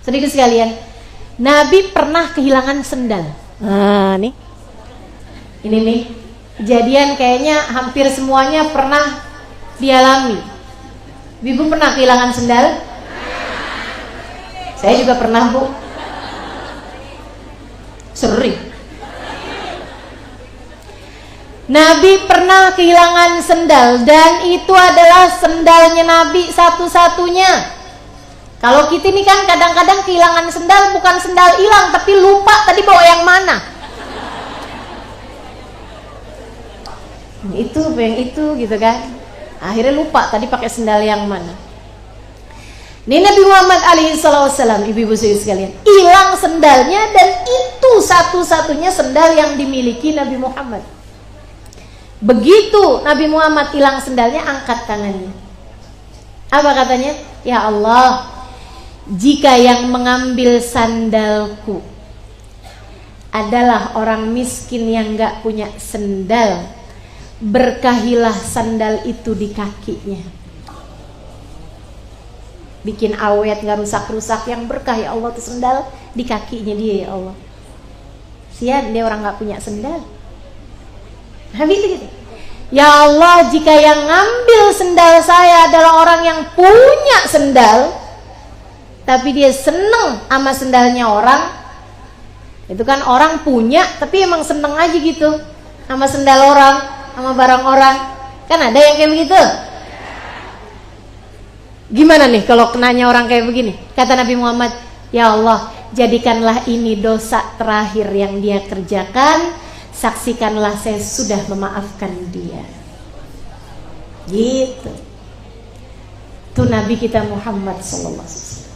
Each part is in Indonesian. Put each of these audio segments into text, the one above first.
Saudara sekalian, Nabi pernah kehilangan sendal. Nah, nih. Ini nih, kejadian kayaknya hampir semuanya pernah dialami. Ibu pernah kehilangan sendal? Saya juga pernah, Bu. Sering. Nabi pernah kehilangan sendal, dan itu adalah sendalnya Nabi satu-satunya. Kalau kita ini kan kadang-kadang kehilangan sendal, bukan sendal hilang, tapi lupa tadi bawa yang mana. Yang itu gitu kan. Akhirnya lupa tadi pakai sendal yang mana. Ini Nabi Muhammad alaihissalam, ibu-ibu sekalian, hilang sendalnya, dan itu satu-satunya sendal yang dimiliki Nabi Muhammad. Begitu Nabi Muhammad hilang sendalnya, angkat tangannya. Apa katanya? Ya Allah, jika yang mengambil sandalku adalah orang miskin yang gak punya sendal, berkahilah sandal itu di kakinya. Bikin awet, gak rusak-rusak, yang berkah ya Allah tuh sendal di kakinya dia ya Allah. Sian dia orang gak punya sendal. Habis gitu. Ya Allah, jika yang ngambil sendal saya adalah orang yang punya sendal, tapi dia seneng sama sendalnya orang. Itu kan orang punya, tapi emang seneng aja gitu sama sendal orang, sama barang orang. Kan ada yang kayak begitu. Gimana nih kalau kenanya orang kayak begini? Kata Nabi Muhammad, ya Allah, jadikanlah ini dosa terakhir yang dia kerjakan, saksikanlah saya sudah memaafkan dia. Gitu. Itu Nabi kita Muhammad sallallahu alaihi wasallam.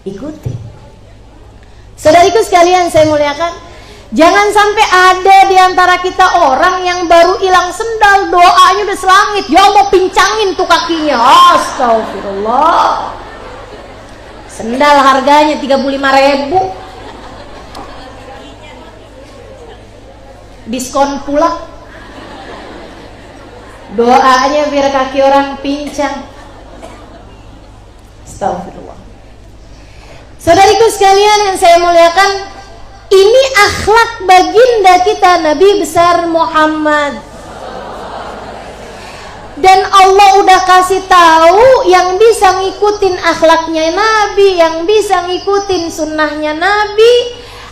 Ikutin. Saudariku sekalian saya muliakan, jangan sampai ada di antara kita orang yang baru hilang sendal, doanya udah selangit, ya Allah pincangin tuh kakinya. Astagfirullah. Sendal harganya 35.000, diskon pula. Doanya biar kaki orang pincang. Astagfirullah. Saudariku sekalian yang saya muliakan, ini akhlak baginda kita Nabi besar Muhammad. Dan Allah udah kasih tahu yang bisa ngikutin akhlaknya Nabi, yang bisa ngikutin sunnahnya Nabi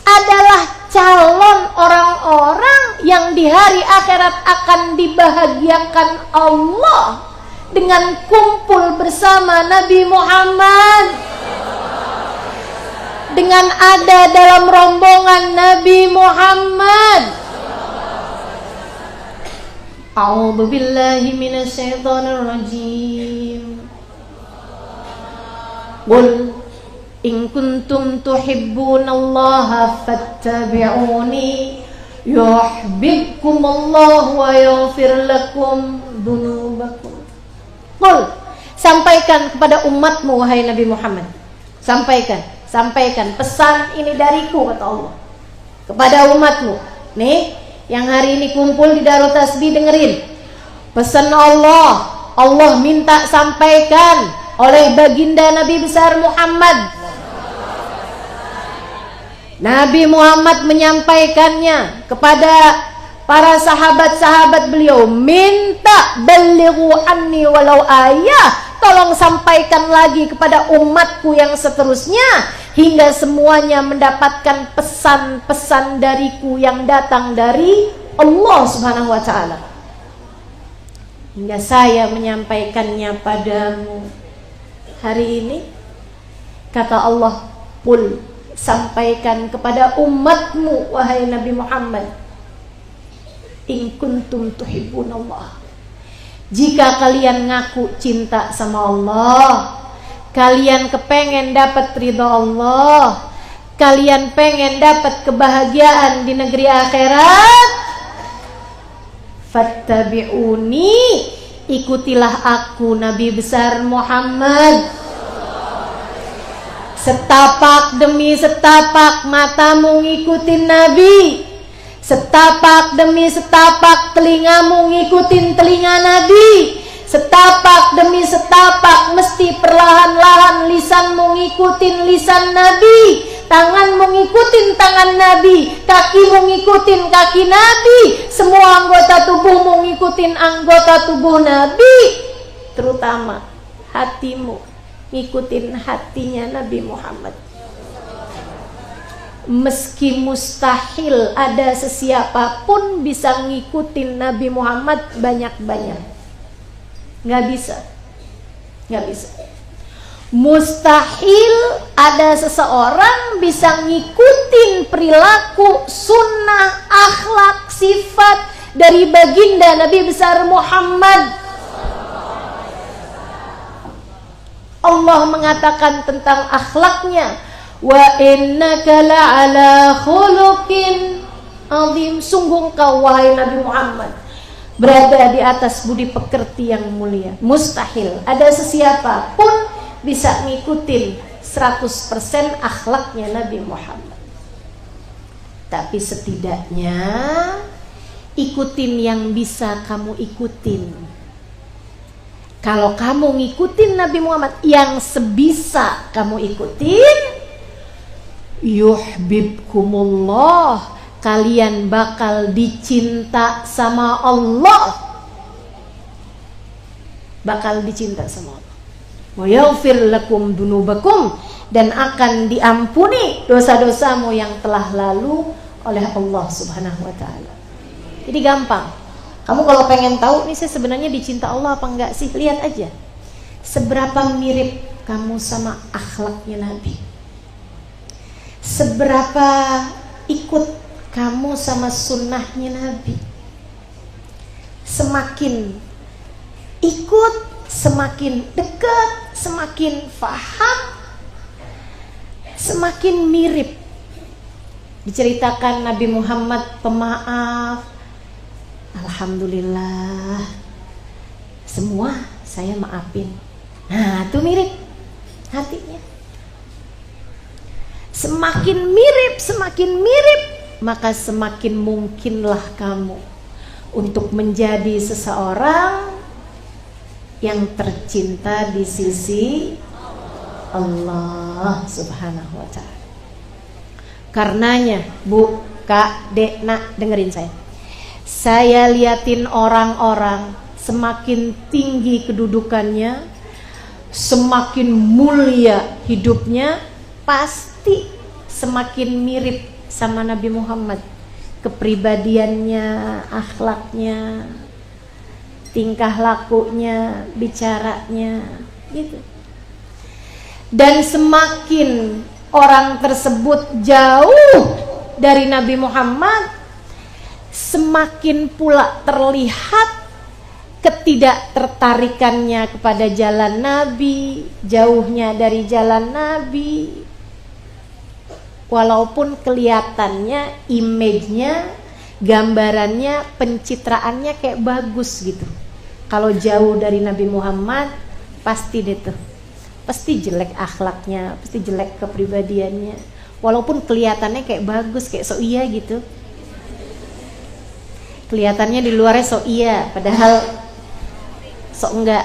adalah calon orang-orang yang di hari akhirat akan dibahagiakan Allah dengan kumpul bersama Nabi Muhammad, dengan ada dalam rombongan Nabi Muhammad. A'udzu billahi minasyaitonir rajim. Qul in kuntum tuhibbunallaha fattabi'uni yuhibbukumullahu wa yaghfir lakum dzunubakum. Qul, sampaikan kepada umatmu wahai Nabi Muhammad. Sampaikan pesan ini dariku, kata Allah, kepada umatmu. Nih, yang hari ini kumpul di Darut Tasbih, dengerin pesan Allah. Allah minta sampaikan oleh baginda Nabi besar Muhammad. Nabi Muhammad menyampaikannya kepada para sahabat-sahabat beliau, minta balighu anni walau ayah, tolong sampaikan lagi kepada umatku yang seterusnya, hingga semuanya mendapatkan pesan-pesan dariku yang datang dari Allah Subhanahu wa ta'ala, hingga saya menyampaikannya padamu hari ini. Kata Allah, qul, sampaikan kepada umatmu wahai Nabi Muhammad, in kuntum tuhibbunallah, jika kalian ngaku cinta sama Allah, kalian kepengen dapat ridha Allah, kalian pengen dapat kebahagiaan di negeri akhirat, fattabi'uni, ikutilah aku Nabi besar Muhammad. Setapak demi setapak matamu ngikutin Nabi, setapak demi setapak telingamu ngikutin telinga Nabi, setapak demi setapak mesti perlahan-lahan lisan mau ngikutin lisan Nabi, tangan mau ngikutin tangan Nabi, kaki mau ngikutin kaki Nabi, semua anggota tubuh mau ngikutin anggota tubuh Nabi, terutama hatimu ngikutin hatinya Nabi Muhammad. Meski mustahil ada sesiapapun bisa ngikutin Nabi Muhammad banyak-banyak, nggak bisa. Mustahil ada seseorang bisa ngikutin perilaku, sunnah, akhlak, sifat dari baginda Nabi besar Muhammad. Allah mengatakan tentang akhlaknya, wa innaka la'ala khuluqin azim, sungguh engkau wahai Nabi Muhammad berada di atas budi pekerti yang mulia. Mustahil ada sesiapa pun bisa ngikutin 100% akhlaknya Nabi Muhammad. Tapi setidaknya ikutin yang bisa kamu ikutin. Kalau kamu ngikutin Nabi Muhammad yang sebisa kamu ikutin, yuhibbukumullah, kalian bakal dicinta sama Allah. Bakal dicinta sama Allah. Wa yaghfir lakum dunubakum, dan akan diampuni dosa-dosamu yang telah lalu oleh Allah Subhanahu wa taala. Jadi gampang. Kamu kalau pengen tahu nih saya sebenarnya dicinta Allah apa enggak sih, lihat aja seberapa mirip kamu sama akhlaknya Nabi. Seberapa ikut kamu sama sunnahnya Nabi. Semakin ikut, semakin dekat, semakin faham, semakin mirip. Diceritakan Nabi Muhammad pemaaf, alhamdulillah semua saya maafin. Nah itu mirip hatinya. Semakin mirip, maka semakin mungkinlah kamu untuk menjadi seseorang yang tercinta di sisi Allah Subhanahu wa ta'ala. Karenanya, Bu, Kak, Dek, Nak, dengerin saya. Saya liatin orang-orang semakin tinggi kedudukannya, semakin mulia hidupnya, pasti semakin mirip sama Nabi Muhammad. Kepribadiannya, akhlaknya, tingkah lakunya, bicaranya, gitu. Dan semakin orang tersebut jauh dari Nabi Muhammad, semakin pula terlihat ketidaktertarikannya kepada jalan Nabi, jauhnya dari jalan Nabi. Walaupun kelihatannya, image-nya, gambarannya, pencitraannya kayak bagus gitu. Kalau jauh dari Nabi Muhammad, pasti deh tuh, pasti jelek akhlaknya, pasti jelek kepribadiannya. Walaupun kelihatannya kayak bagus, kayak so iya gitu. Kelihatannya di luarnya so iya, padahal so enggak.